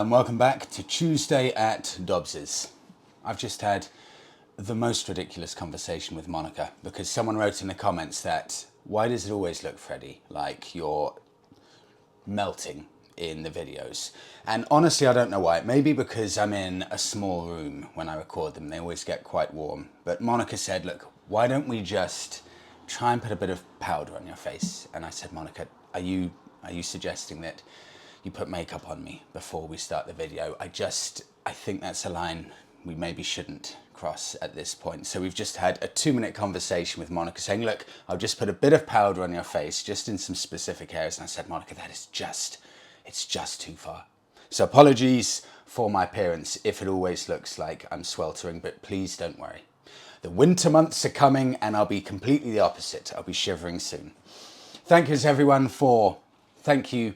and welcome back to Tuesday at Dobbs's. I've just had the most ridiculous conversation with Monica because someone wrote in the comments that, why does it always look, Freddie, like you're melting in the videos? And honestly, I don't know why. Maybe because I'm in a small room when I record them. They always get quite warm. But Monica said, look, why don't we just try and put a bit of powder on your face? And I said, Monica, are you suggesting that you put makeup on me before we start the video? I think that's a line we maybe shouldn't cross at this point. So we've just had a 2-minute conversation with Monica saying, look, I'll just put a bit of powder on your face, just in some specific areas. And I said, Monica, it's just too far. So apologies for my appearance if it always looks like I'm sweltering, but please don't worry. The winter months are coming and I'll be completely the opposite. I'll be shivering soon. Thank you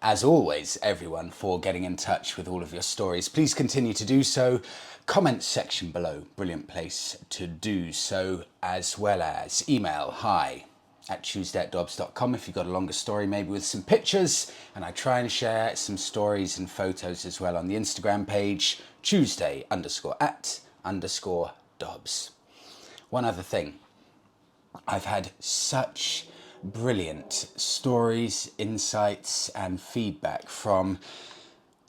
as always, everyone, for getting in touch with all of your stories. Please continue to do so. Comment section below, brilliant place to do so, as well as email hi@tuesday@dobbs.com if you've got a longer story, maybe with some pictures. And I try and share some stories and photos as well on the Instagram page, Tuesday_at_Dobbs. One other thing, I've had such brilliant stories, insights and feedback from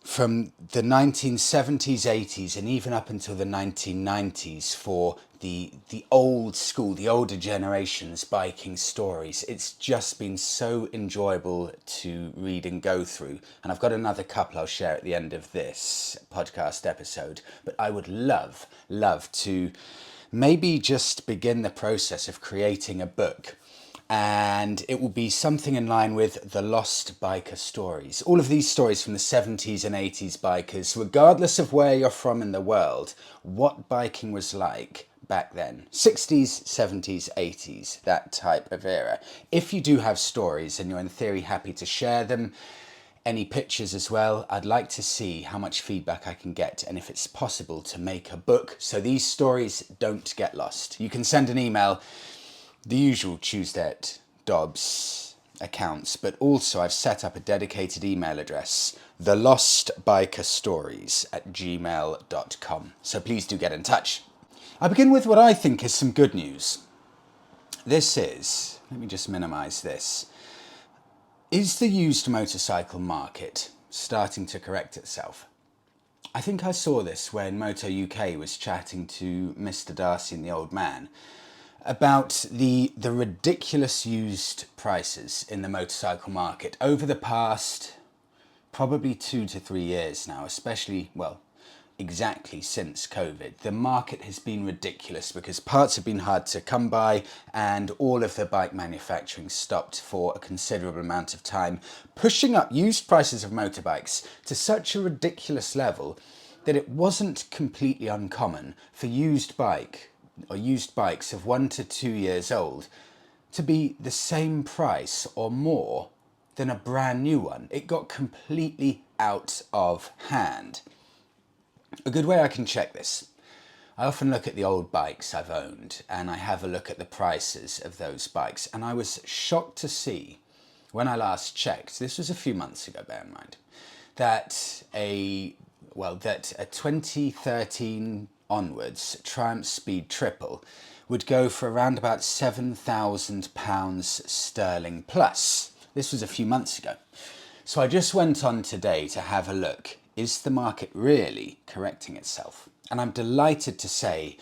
the 1970s, 80s and even up until the 1990s for the old school, the older generation's biking stories. It's just been so enjoyable to read and go through. And I've got another couple I'll share at the end of this podcast episode. But I would love to maybe just begin the process of creating a book. And it will be something in line with the lost biker stories. All of these stories from the 70s and 80s bikers, regardless of where you're from in the world, what biking was like back then. 60s, 70s, 80s, that type of era. If you do have stories and you're in theory happy to share them, any pictures as well, I'd like to see how much feedback I can get and if it's possible to make a book so these stories don't get lost. You can send an email, the usual Tuesday at Dobbs accounts, but also I've set up a dedicated email address, thelostbikerstories@gmail.com. So please do get in touch. I begin with what I think is some good news. This is, let me just minimize this. Is the used motorcycle market starting to correct itself? I think I saw this when Moto UK was chatting to Mr. Darcy and the Old Man about the ridiculous used prices in the motorcycle market over the past probably 2 to 3 years now, especially, well, exactly since COVID. The market has been ridiculous because parts have been hard to come by and all of the bike manufacturing stopped for a considerable amount of time, pushing up used prices of motorbikes to such a ridiculous level that it wasn't completely uncommon for used bikes of 1 to 2 years old to be the same price or more than a brand new one. It got completely out of hand. A good way I can check this, I often look at the old bikes I've owned and I have a look at the prices of those bikes, and I was shocked to see when I last checked, this was a few months ago, bear in mind, that a 2013 onwards Triumph Speed Triple would go for around about £7,000 sterling plus. This was a few months ago. So I just went on today to have a look. Is the market really correcting itself? And I'm delighted to say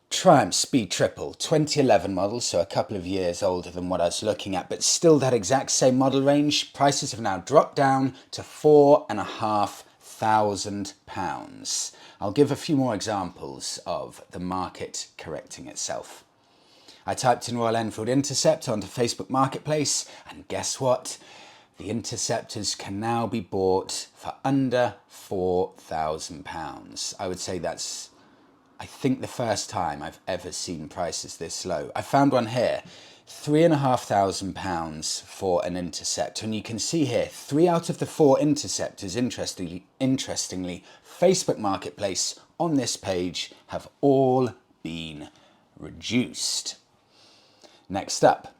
Triumph Speed Triple 2011 model, so a couple of years older than what I was looking at, but still that exact same model range. Prices have now dropped down to £4,500. I'll give a few more examples of the market correcting itself. I typed in Royal Enfield Interceptor onto Facebook Marketplace, and guess what? The Interceptors can now be bought for under £4,000. I would say that's, I think, the first time I've ever seen prices this low. I found one here, £3,500 for an Interceptor. And you can see here, 3 out of the 4 Interceptors, interestingly, Facebook Marketplace on this page have all been reduced. Next up,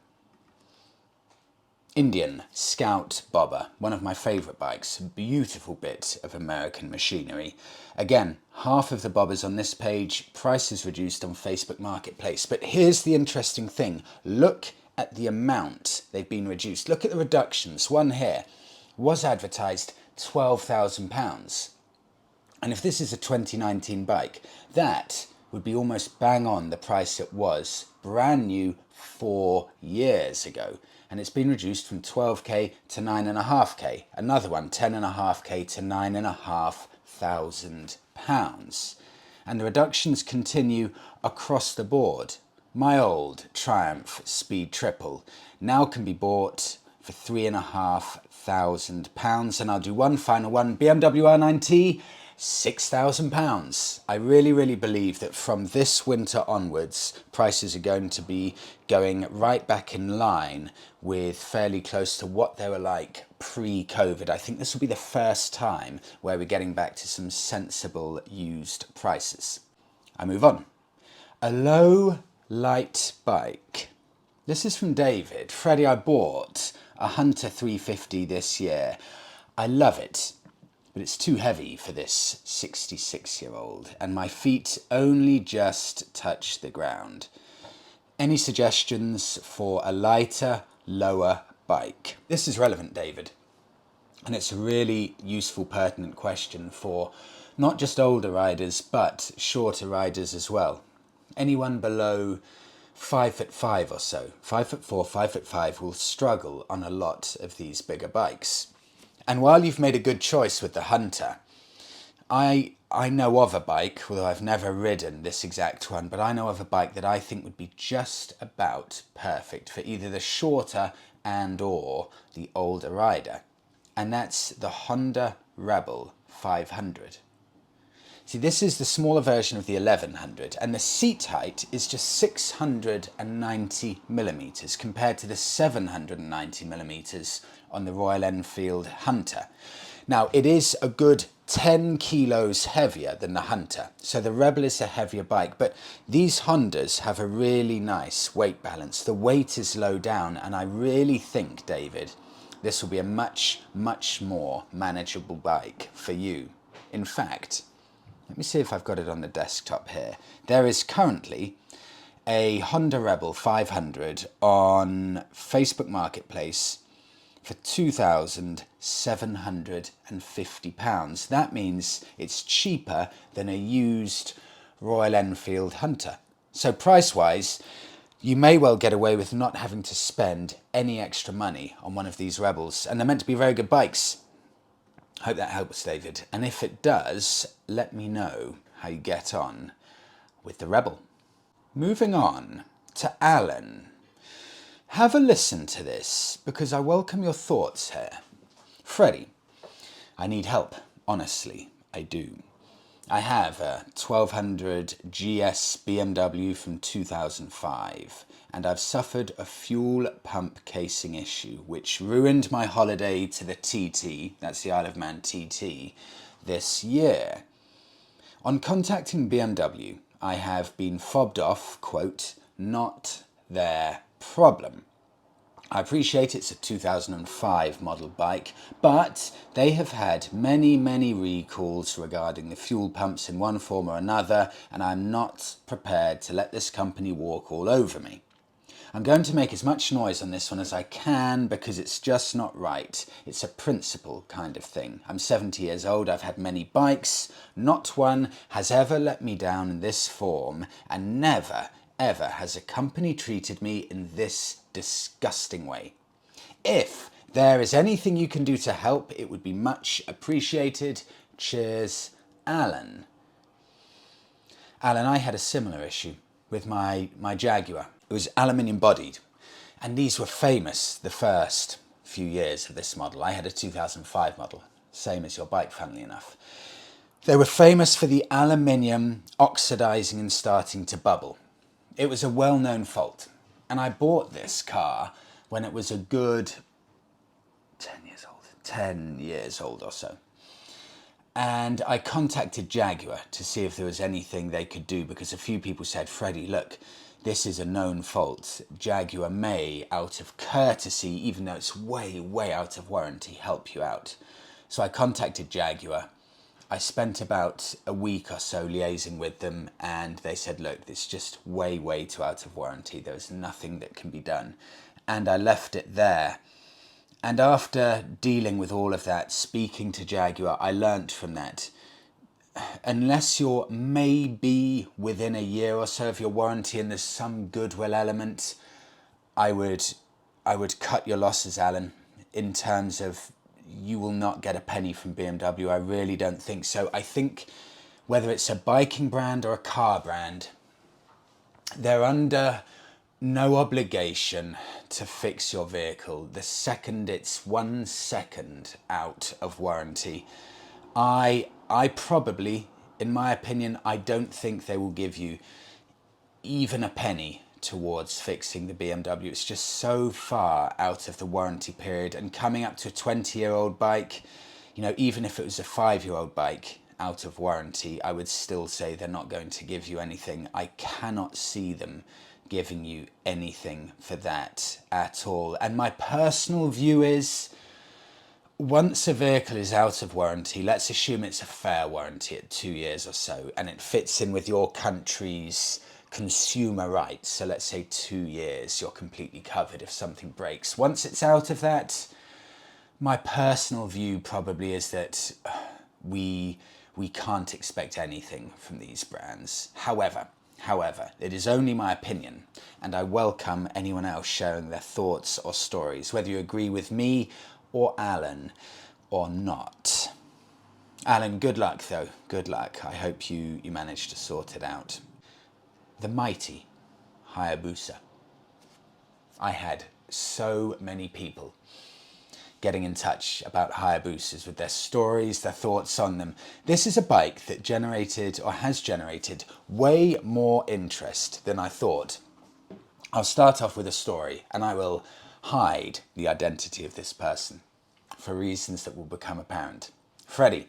Indian Scout Bobber, one of my favourite bikes, a beautiful bit of American machinery. Again, half of the bobbers on this page, prices reduced on Facebook Marketplace. But here's the interesting thing, look at the amount they've been reduced. Look at the reductions. One here was advertised £12,000. And if this is a 2019 bike, that would be almost bang on the price it was brand new 4 years ago. And it's been reduced from 12k to 9.5k. Another one, 10.5k to £9,500. And the reductions continue across the board. My old Triumph Speed Triple now can be bought for £3,500. And I'll do one final one, BMW R9T, £6,000. I really believe that from this winter onwards, prices are going to be going right back in line with fairly close to what they were like pre-COVID. I think this will be the first time where we're getting back to some sensible used prices. I move on. A low light bike. This is from David. Freddie, I bought a Hunter 350 this year. I love it, but it's too heavy for this 66-year-old, and my feet only just touch the ground. Any suggestions for a lighter, lower bike? This is relevant, David, and it's a really useful, pertinent question for not just older riders, but shorter riders as well. Anyone below 5'5" or so, 5'4", 5'5", will struggle on a lot of these bigger bikes. And while you've made a good choice with the Hunter, I know of a bike, although I've never ridden this exact one, but I know of a bike that I think would be just about perfect for either the shorter and or the older rider. And that's the Honda Rebel 500. See, this is the smaller version of the 1100, and the seat height is just 690 millimeters compared to the 790 millimeters on the Royal Enfield Hunter. Now, it is a good 10 kilos heavier than the Hunter, so the Rebel is a heavier bike, but these Hondas have a really nice weight balance. The weight is low down, and I really think, David, this will be a much more manageable bike for you. In fact, let me see if I've got it on the desktop here. There is currently a Honda Rebel 500 on Facebook Marketplace for £2,750. That means it's cheaper than a used Royal Enfield Hunter. So price-wise, you may well get away with not having to spend any extra money on one of these Rebels. And they're meant to be very good bikes. Hope that helps, David. And if it does, let me know how you get on with the Rebel. Moving on to Alan. Have a listen to this, because I welcome your thoughts here. Freddie, I need help. Honestly, I do. I have a 1200 GS BMW from 2005, and I've suffered a fuel pump casing issue, which ruined my holiday to the TT, that's the Isle of Man TT, this year. On contacting BMW, I have been fobbed off, quote, not their problem. I appreciate it's a 2005 model bike, but they have had many recalls regarding the fuel pumps in one form or another, and I'm not prepared to let this company walk all over me. I'm going to make as much noise on this one as I can because it's just not right. It's a principle kind of thing. I'm 70 years old, I've had many bikes, not one has ever let me down in this form, and never ever has a company treated me in this disgusting way. If there is anything you can do to help, it would be much appreciated. Cheers, Alan. Alan, I had a similar issue with my Jaguar. It was aluminium bodied, and these were famous the first few years of this model. I had a 2005 model, same as your bike, funnily enough. They were famous for the aluminium oxidizing and starting to bubble. It was a well-known fault, and I bought this car when it was a good 10 years old or so. And I contacted Jaguar to see if there was anything they could do, because a few people said, Freddie, look, this is a known fault. Jaguar may, out of courtesy, even though it's way, way out of warranty, help you out. So I contacted Jaguar. I spent about a week or so liaising with them, and they said, look, it's just way, way too out of warranty. There's nothing that can be done. And I left it there. And after dealing with all of that, speaking to Jaguar, I learnt from that, unless you're maybe within a year or so of your warranty and there's some goodwill element, I would cut your losses, Alan, in terms of you will not get a penny from BMW. I really don't think so. I think whether it's a biking brand or a car brand, they're under no obligation to fix your vehicle the second it's 1 second out of warranty. I probably, in my opinion, I don't think they will give you even a penny towards fixing the BMW. It's just so far out of the warranty period, and coming up to a 20-year-old bike, you know, even if it was a 5-year-old bike out of warranty, I would still say they're not going to give you anything. I cannot see them giving you anything for that at all. And my personal view is, once a vehicle is out of warranty, let's assume it's a fair warranty at 2 years or so, and it fits in with your country's consumer rights. So let's say 2 years, you're completely covered if something breaks. Once it's out of that, my personal view probably is that we can't expect anything from these brands. However, it is only my opinion, and I welcome anyone else sharing their thoughts or stories, whether you agree with me or Alan or not. Alan, good luck though, good luck. I hope you manage to sort it out. The Mighty Hayabusa. I had so many people getting in touch about Hayabusas with their stories, their thoughts on them. This is a bike that generated, or has generated, way more interest than I thought. I'll start off with a story, and I will hide the identity of this person for reasons that will become apparent. Freddie,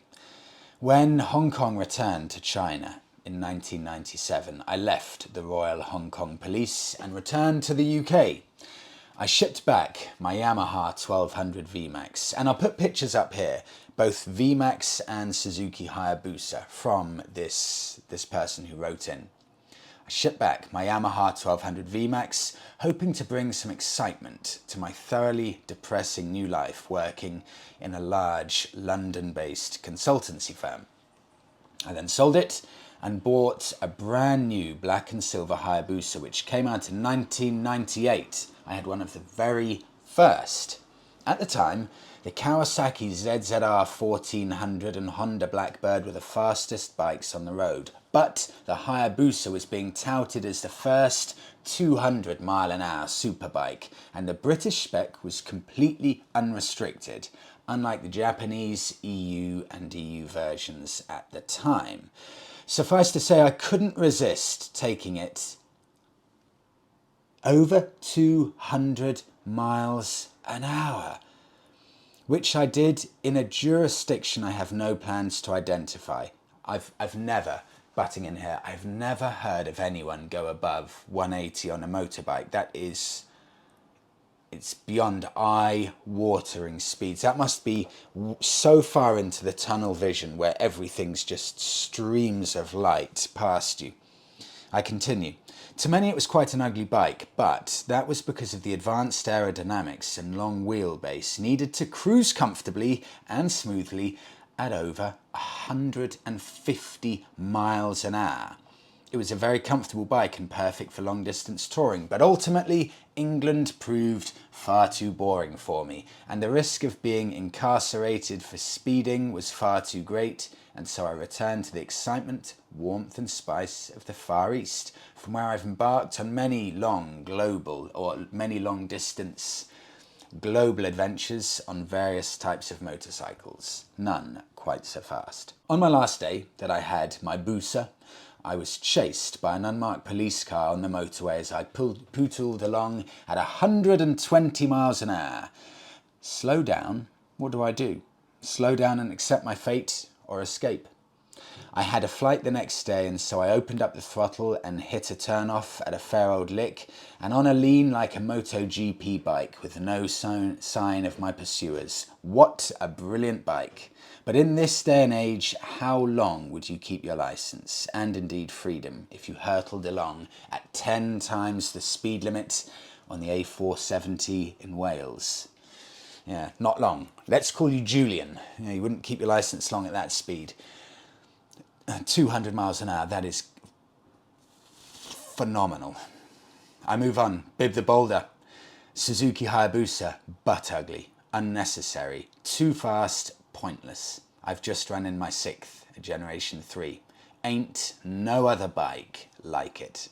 when Hong Kong returned to China in 1997, I left the Royal Hong Kong Police and returned to the UK. I shipped back my Yamaha 1200 VMAX, and I'll put pictures up here, both VMAX and Suzuki Hayabusa, from this person who wrote in. I shipped back my Yamaha 1200 VMAX, hoping to bring some excitement to my thoroughly depressing new life working in a large London-based consultancy firm. I then sold it and bought a brand new black and silver Hayabusa, which came out in 1998. I had one of the very first. At the time, the Kawasaki ZZR1100 and Honda Blackbird were the fastest bikes on the road, but the Hayabusa was being touted as the first 200-mile-an-hour superbike, and the British spec was completely unrestricted, unlike the Japanese, EU and EU versions at the time. Suffice to say, I couldn't resist taking it over 200 miles an hour, which I did in a jurisdiction I have no plans to identify. I've never, butting in here, I've never heard of anyone go above 180 on a motorbike. That is, it's beyond eye-watering speeds. That must be so far into the tunnel vision where everything's just streams of light past you. I continue. To many it was quite an ugly bike, but that was because of the advanced aerodynamics and long wheelbase needed to cruise comfortably and smoothly at over 150 miles an hour. It was a very comfortable bike and perfect for long distance touring, but ultimately England proved far too boring for me, and the risk of being incarcerated for speeding was far too great, and so I returned to the excitement, warmth and spice of the Far East, from where I've embarked on many long distance global adventures on various types of motorcycles, none quite so fast. On my last day that I had my Busa, I was chased by an unmarked police car on the motorway as I pootled along at 120 miles an hour. Slow down? What do I do? Slow down and accept my fate, or escape? I had a flight the next day, and so I opened up the throttle and hit a turn-off at a fair old lick, and on a lean like a MotoGP bike with no sign of my pursuers. What a brilliant bike. But in this day and age, how long would you keep your license, and indeed freedom, if you hurtled along at 10 times the speed limit on the A470 in Wales? Yeah, not long. Let's call you Julian. You wouldn't keep your license long at that speed. 200 miles an hour, that is phenomenal. I move on. Bib the Boulder. Suzuki Hayabusa, butt ugly, unnecessary, too fast, pointless. I've just run in my 6th, a Generation 3. Ain't no other bike like it.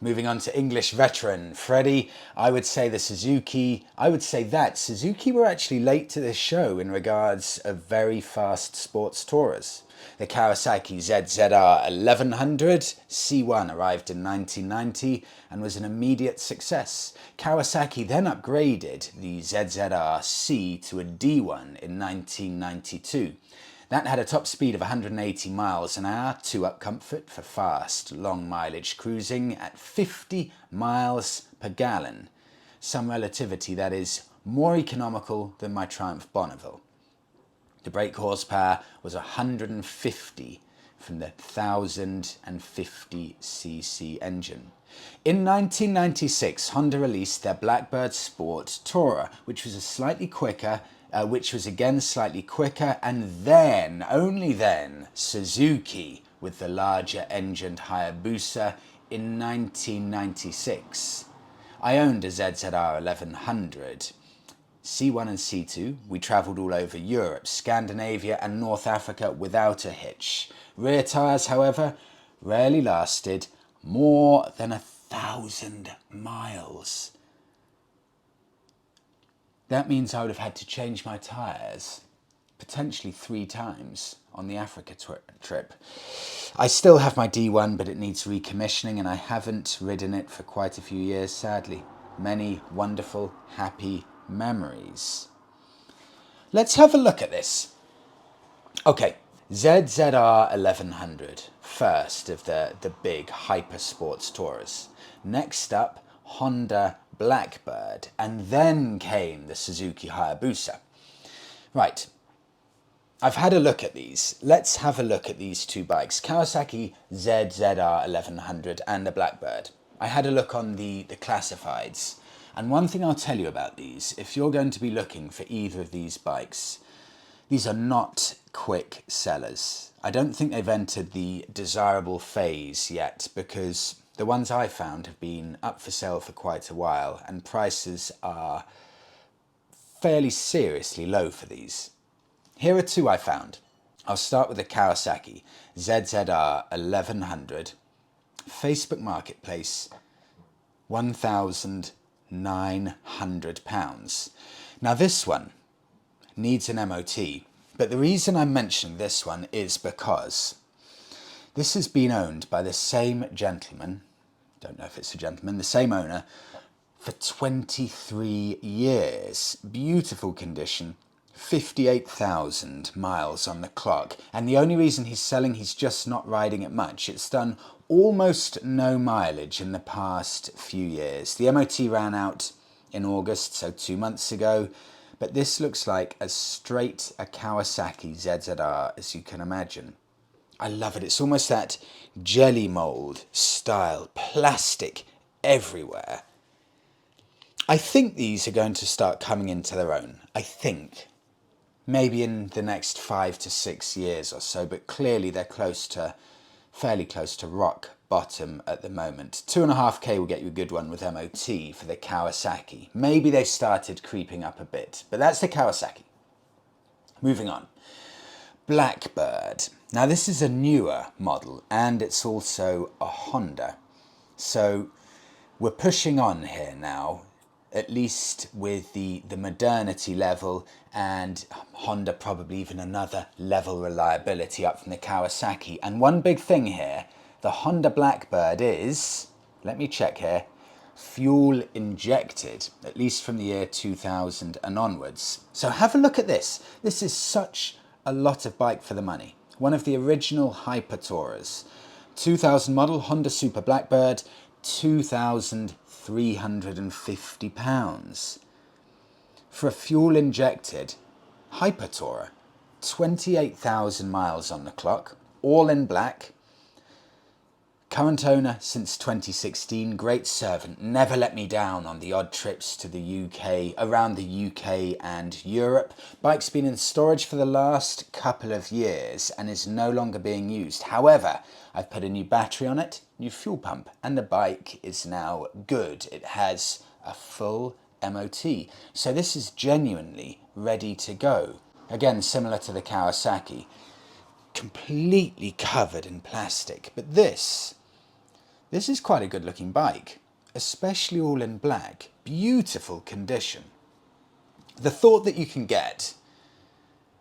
Moving on to English veteran Freddie, I would say that Suzuki were actually late to this show in regards of very fast sports tourers. The Kawasaki ZZR1100 C1 arrived in 1990 and was an immediate success. Kawasaki then upgraded the ZZR C to a D1 in 1992. That had a top speed of 180 miles an hour, 2-up comfort for fast, long mileage cruising at 50 miles per gallon. Some relativity that is more economical than my Triumph Bonneville. The brake horsepower was 150 from the 1050cc engine. In 1996, Honda released their Blackbird Sport Tourer, which was again slightly quicker, and then, only then, Suzuki with the larger engined Hayabusa in 1996. I owned a ZZR 1100. C1 and C2, we travelled all over Europe, Scandinavia and North Africa without a hitch. Rear tyres, however, rarely lasted more than 1,000 miles. That means I would have had to change my tyres potentially 3 times on the Africa trip. I still have my D1, but it needs recommissioning, and I haven't ridden it for quite a few years, sadly. Many wonderful, happy memories. Let's have a look at this. Okay, ZZR 1100, first of the big hypersports tourers. Next up, Honda Blackbird, and then came the Suzuki Hayabusa. Right, I've had a look at these. Let's have a look at these two bikes, Kawasaki ZZR 1100 and the Blackbird. I had a look on the classifieds, and one thing I'll tell you about these, if you're going to be looking for either of these bikes, these are not quick sellers. I don't think they've entered the desirable phase yet, because the ones I found have been up for sale for quite a while, and prices are fairly seriously low for these. Here are two I found. I'll start with the Kawasaki ZZR 1100. Facebook Marketplace, £1,900. Now this one needs an MOT, but the reason I'm mentioning this one is because this has been owned by the same gentleman, don't know if it's a gentleman, the same owner, for 23 years. Beautiful condition, 58,000 miles on the clock. And the only reason he's selling, he's just not riding it much. It's done almost no mileage in the past few years. The MOT ran out in August, so 2 months ago. But this looks like as straight a Kawasaki ZZR as you can imagine. I love it. It's almost that jelly mold style, plastic everywhere. I think these are going to start coming into their own. I think. Maybe in the next 5 to 6 years or so, but clearly they're fairly close to rock bottom at the moment. 2.5k will get you a good one with MOT for the Kawasaki. Maybe they started creeping up a bit, but that's the Kawasaki. Moving on. Blackbird. Now this is a newer model, and it's also a Honda. So we're pushing on here now, at least with the modernity level, and Honda probably even another level reliability up from the Kawasaki. And one big thing here, the Honda Blackbird is, let me check here, fuel injected, at least from the year 2000 and onwards. So have a look at this. This is such a lot of bike for the money. one of the original Hyper Tourers. 2000 model Honda Super Blackbird, £2,350. For a fuel-injected Hyper Tourer, 28,000 miles on the clock, all in black. Current owner since 2016, great servant, never let me down on the odd trips to the UK, around the UK and Europe. Bike's been in storage for the last couple of years and is no longer being used. However, I've put a new battery on it, new fuel pump, and the bike is now good. It has a full MOT. So this is genuinely ready to go. Again, similar to the Kawasaki, completely covered in plastic. But this is quite a good looking bike, especially all in black. Beautiful condition. The thought that you can get,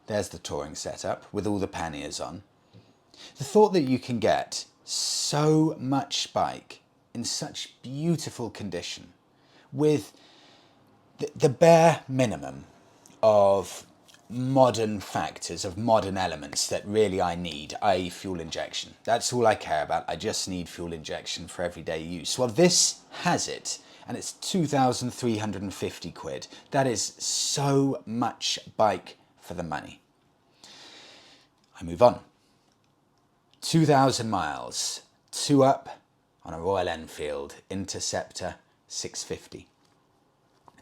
there's the touring setup with all the panniers on. The thought that you can get so much bike in such beautiful condition with the bare minimum of modern factors, of modern elements that really I need, i.e. fuel injection. That's all I care about. I just need fuel injection for everyday use. Well, this has it, and it's 2,350 quid. That is so much bike for the money. I move on. 2,000 miles, 2 up on a Royal Enfield Interceptor 650.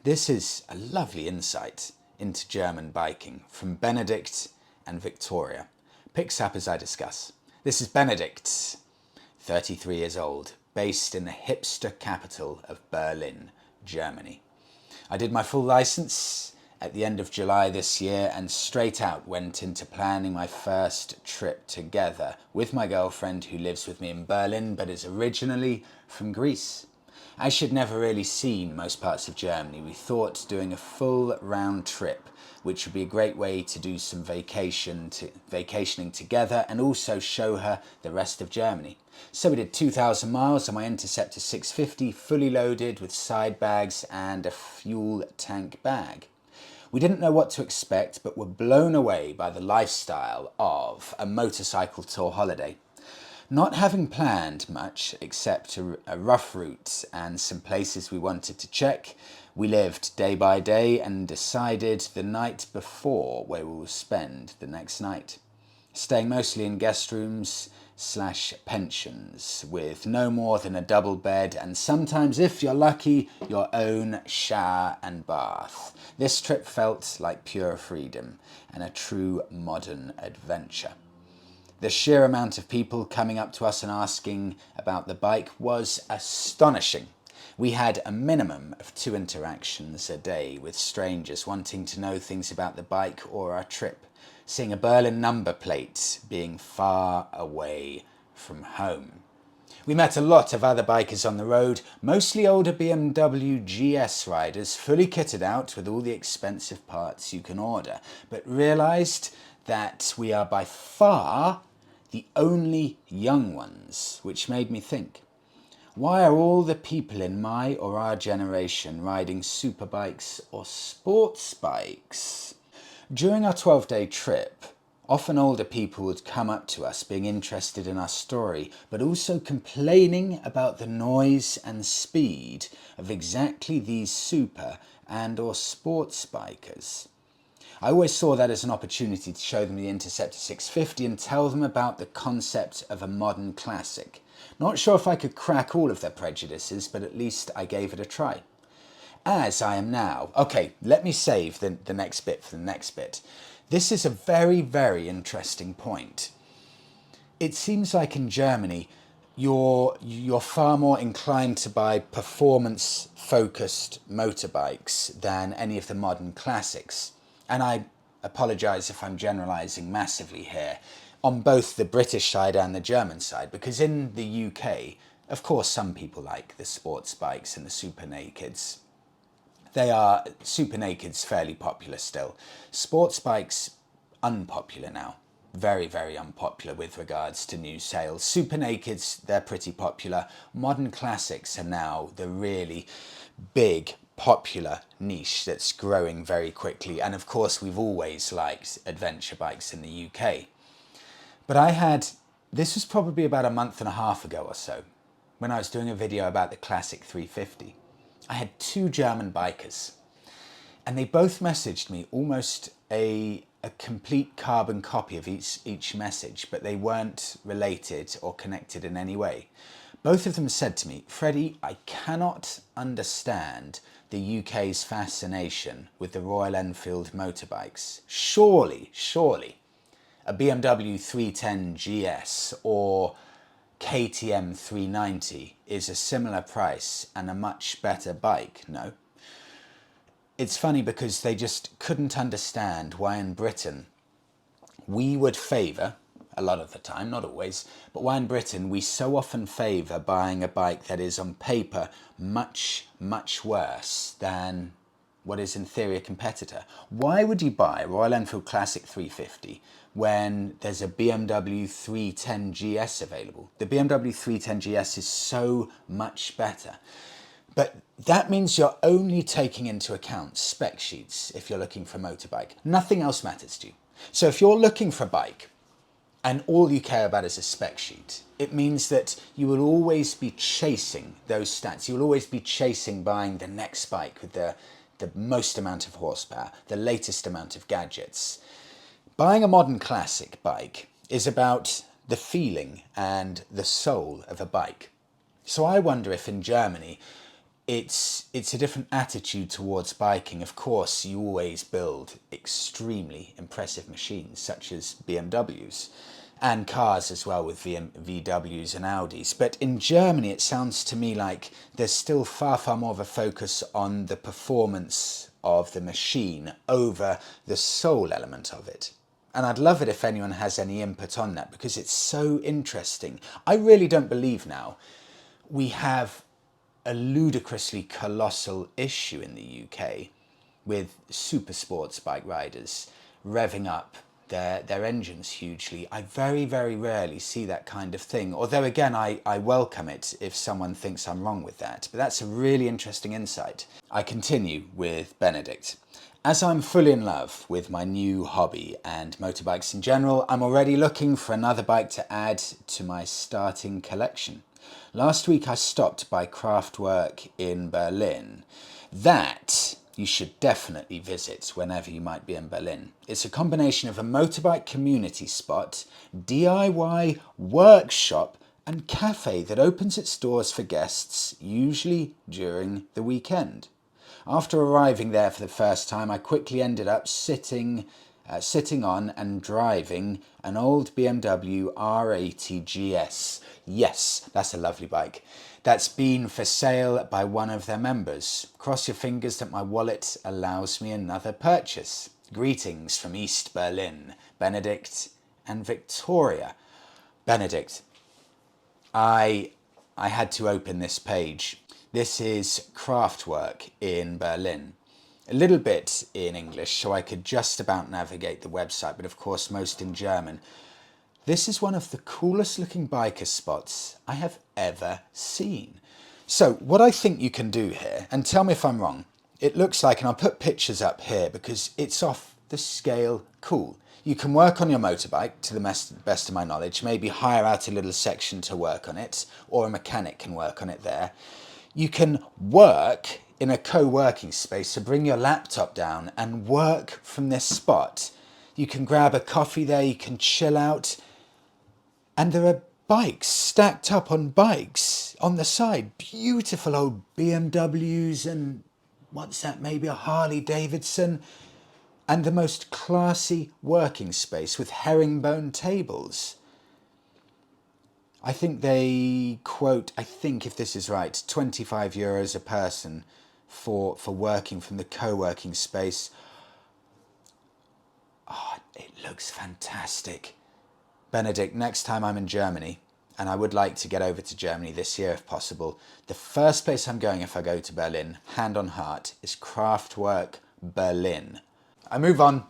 This is a lovely insight into German biking from Benedict and Victoria. Picks up as I discuss. This is Benedict, 33 years old, based in the hipster capital of Berlin, Germany. I did my full license at the end of July this year and straight out went into planning my first trip together with my girlfriend who lives with me in Berlin but is originally from Greece. As she'd never really seen most parts of Germany, we thought doing a full round trip, which would be a great way to do some vacationing together and also show her the rest of Germany. So we did 2,000 miles on my Interceptor 650, fully loaded with side bags and a fuel tank bag. We didn't know what to expect, but were blown away by the lifestyle of a motorcycle tour holiday. Not having planned much except a rough route and some places we wanted to check, we lived day by day and decided the night before where we will spend the next night. Staying mostly in guest rooms / pensions with no more than a double bed and sometimes, if you're lucky, your own shower and bath. This trip felt like pure freedom and a true modern adventure. The sheer amount of people coming up to us and asking about the bike was astonishing. We had a minimum of 2 interactions a day with strangers wanting to know things about the bike or our trip, seeing a Berlin number plate being far away from home. We met a lot of other bikers on the road, mostly older BMW GS riders, fully kitted out with all the expensive parts you can order, but realised that we are by far the only young ones, which made me think, why are all the people in my or our generation riding super bikes or sports bikes? During our 12-day trip, often older people would come up to us being interested in our story, but also complaining about the noise and speed of exactly these super and or sports bikers. I always saw that as an opportunity to show them the Interceptor 650 and tell them about the concept of a modern classic. Not sure if I could crack all of their prejudices, but at least I gave it a try. As I am now. Okay, let me save the next bit for the next bit. This is a very, very interesting point. It seems like in Germany, you're far more inclined to buy performance-focused motorbikes than any of the modern classics. And I apologise if I'm generalising massively here, on both the British side and the German side, because in the UK, of course, some people like the sports bikes and the super nakeds. Super nakeds fairly popular still. Sports bikes, unpopular now. Very, very unpopular with regards to new sales. Super nakeds, they're pretty popular. Modern classics are now the really big popular niche that's growing very quickly, and of course we've always liked adventure bikes in the UK. But this was probably about a month and a half ago or so, when I was doing a video about the classic 350. I had two German bikers, and they both messaged me almost a complete carbon copy of each message, but they weren't related or connected in any way. Both of them said to me, Freddie, I cannot understand the UK's fascination with the Royal Enfield motorbikes. Surely a BMW 310 GS or KTM 390 is a similar price and a much better bike, no? It's funny because they just couldn't understand why in Britain we would favour, a lot of the time, not always, but why in Britain we so often favour buying a bike that is on paper much worse than what is in theory a competitor. Why would you buy a Royal Enfield Classic 350 when there's a BMW 310 GS available? The BMW 310 GS is so much better. But that means you're only taking into account spec sheets if you're looking for a motorbike. Nothing else matters to you. So if you're looking for a bike and all you care about is a spec sheet, it means that you will always be chasing those stats. You will always be chasing buying the next bike with the most amount of horsepower, the latest amount of gadgets. Buying a modern classic bike is about the feeling and the soul of a bike. So I wonder if in Germany it's a different attitude towards biking. Of course, you always build extremely impressive machines such as BMWs and cars as well with VWs and Audis. But in Germany, it sounds to me like there's still far more of a focus on the performance of the machine over the soul element of it. And I'd love it if anyone has any input on that, because it's so interesting. I really don't believe now we have a ludicrously colossal issue in the UK with super sports bike riders revving up their engines hugely. I very rarely see that kind of thing. Although again, I welcome it if someone thinks I'm wrong with that. But that's a really interesting insight. I continue with Benedict. As I'm fully in love with my new hobby and motorbikes in general, I'm already looking for another bike to add to my starting collection. Last week I stopped by Kraftwerk in Berlin. That you should definitely visit whenever you might be in Berlin. It's a combination of a motorbike community spot, DIY workshop and cafe that opens its doors for guests, usually during the weekend. After arriving there for the first time, I quickly ended up sitting on and driving an old BMW R80 GS. Yes, that's a lovely bike. That's been for sale by one of their members. Cross your fingers that my wallet allows me another purchase. Greetings from East Berlin, Benedict and Victoria. Benedict, I had to open this page. This is Kraftwerk in Berlin. A little bit in English, so I could just about navigate the website, but of course most in German. This is one of the coolest looking biker spots I have ever seen. So what I think you can do here, and tell me if I'm wrong, it looks like, and I'll put pictures up here because it's off the scale cool. You can work on your motorbike, to the best of my knowledge, maybe hire out a little section to work on it, or a mechanic can work on it there. You can work in a co-working space, so bring your laptop down and work from this spot. You can grab a coffee there, you can chill out, and there are bikes stacked up on bikes on the side. Beautiful old BMWs and what's that, maybe a Harley Davidson, and the most classy working space with herringbone tables. I think they quote, I think if this is right, 25 euros a person for working from the co-working space. Oh, it looks fantastic. Benedict, next time I'm in Germany, and I would like to get over to Germany this year if possible, the first place I'm going if I go to Berlin, hand on heart, is Kraftwerk Berlin. I move on.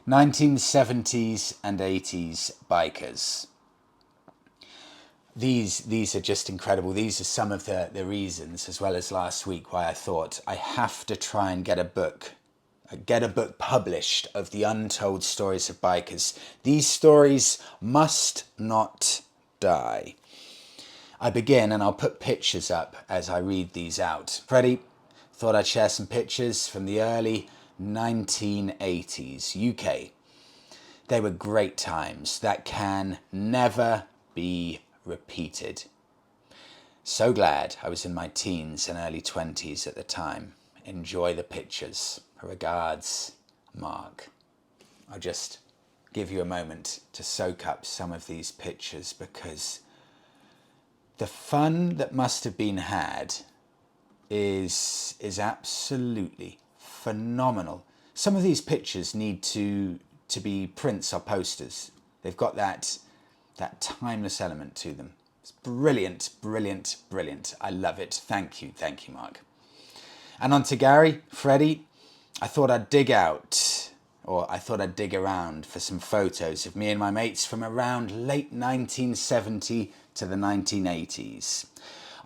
1970s and 80s bikers. These are just incredible. These are some of the reasons, as well as last week, why I thought I have to try and get a book get a book published of the untold stories of bikers. These stories must not die. I begin, and I'll put pictures up as I read these out. Freddie, thought I'd share some pictures from the early 1980s UK. They were great times that can never be repeated. So glad I was in my teens and early 20s at the time. Enjoy the pictures. Regards, Mark. I'll just give you a moment to soak up some of these pictures, because the fun that must have been had is absolutely phenomenal. Some of these pictures need to be prints or posters. They've got that timeless element to them. It's brilliant, brilliant, brilliant. I love it. Thank you, Mark. And on to Gary, Freddie. I thought I'd dig around for some photos of me and my mates from around late 1970 to the 1980s.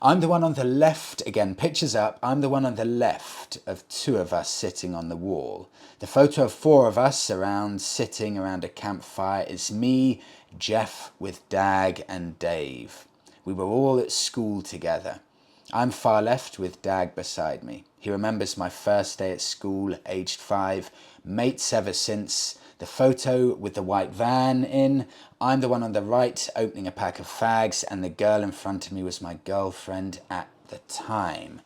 I'm the one on the left, again, pictures up, I'm the one on the left of two of us sitting on the wall. The photo of four of us sitting around a campfire is me, Jeff with Dag and Dave. We were all at school together. I'm far left with Dag beside me. He remembers my first day at school, aged 5, mates ever since. The photo with the white van in, I'm the one on the right opening a pack of fags, and the girl in front of me was my girlfriend at the time.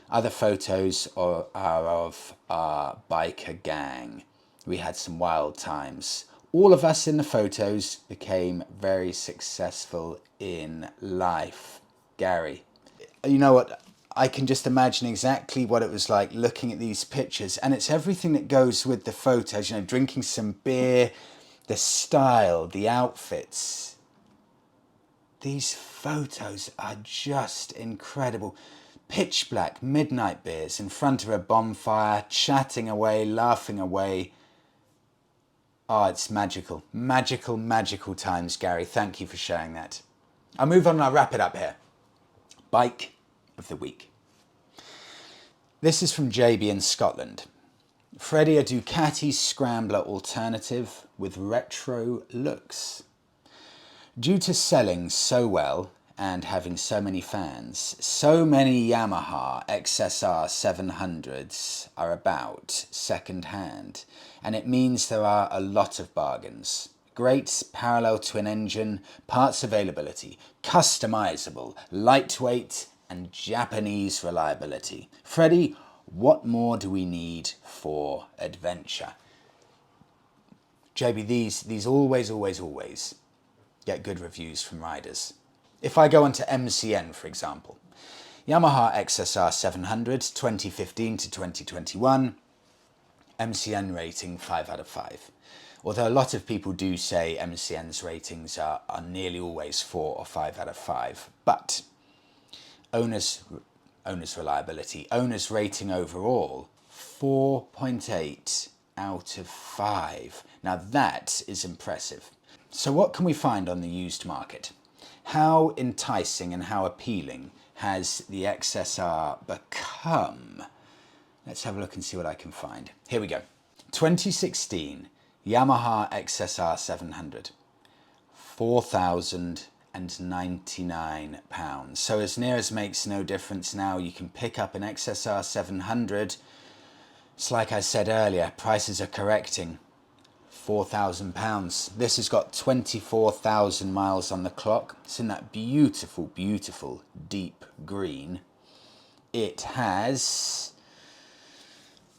Other photos are of our biker gang. We had some wild times. All of us in the photos became very successful in life. Gary. You know what? I can just imagine exactly what it was like looking at these pictures, and it's everything that goes with the photos, drinking some beer, the style, the outfits. These photos are just incredible. Pitch black, midnight beers in front of a bonfire, chatting away, laughing away. Oh, it's magical. Magical, magical times, Gary. Thank you for sharing that. I'll move on and I'll wrap it up here. Bike of the week. This is from JB in Scotland. Freddie, a Ducati Scrambler alternative with retro looks. Due to selling so well and having so many fans, so many Yamaha XSR1100s are about second hand, and it means there are a lot of bargains. Great parallel twin engine, parts availability, customizable, lightweight, and Japanese reliability. Freddie, what more do we need for adventure? JB, these always get good reviews from riders. If I go onto MCN, for example, Yamaha XSR 700, 2015 to 2021, MCN rating 5 out of 5. Although a lot of people do say MCN's ratings are nearly always 4 or 5 out of 5. But owner's reliability, owner's rating overall, 4.8 out of 5. Now that is impressive. So what can we find on the used market? How enticing and how appealing has the XSR become? Let's have a look and see what I can find. Here we go. 2016 Yamaha XSR 700, £4,099. So as near as makes no difference now, you can pick up an XSR 700. It's like I said earlier, prices are correcting. £4,000. This has got 24,000 miles on the clock. It's in that beautiful, beautiful deep green. It has,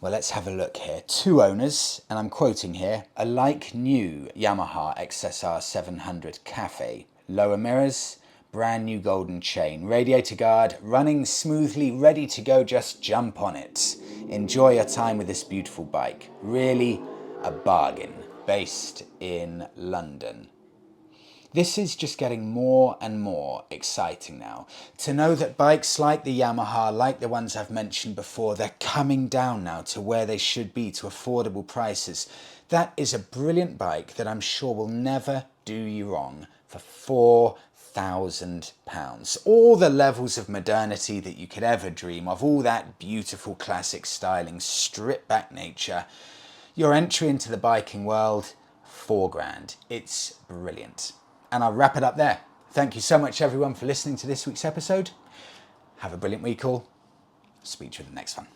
well, let's have a look here. 2 owners, and I'm quoting here, a like new Yamaha XSR 700 Cafe. Lower mirrors, brand new golden chain, radiator guard, running smoothly, ready to go, just jump on it. Enjoy your time with this beautiful bike. Really a bargain, based in London. This is just getting more and more exciting now. To know that bikes like the Yamaha, like the ones I've mentioned before, they're coming down now to where they should be, to affordable prices. That is a brilliant bike that I'm sure will never do you wrong for £6,000. All the levels of modernity that you could ever dream of, all that beautiful classic styling, stripped back nature. Your entry into the biking world, £4,000. It's brilliant. And I'll wrap it up there. Thank you so much everyone for listening to this week's episode. Have a brilliant week all. Speak to you in the next one.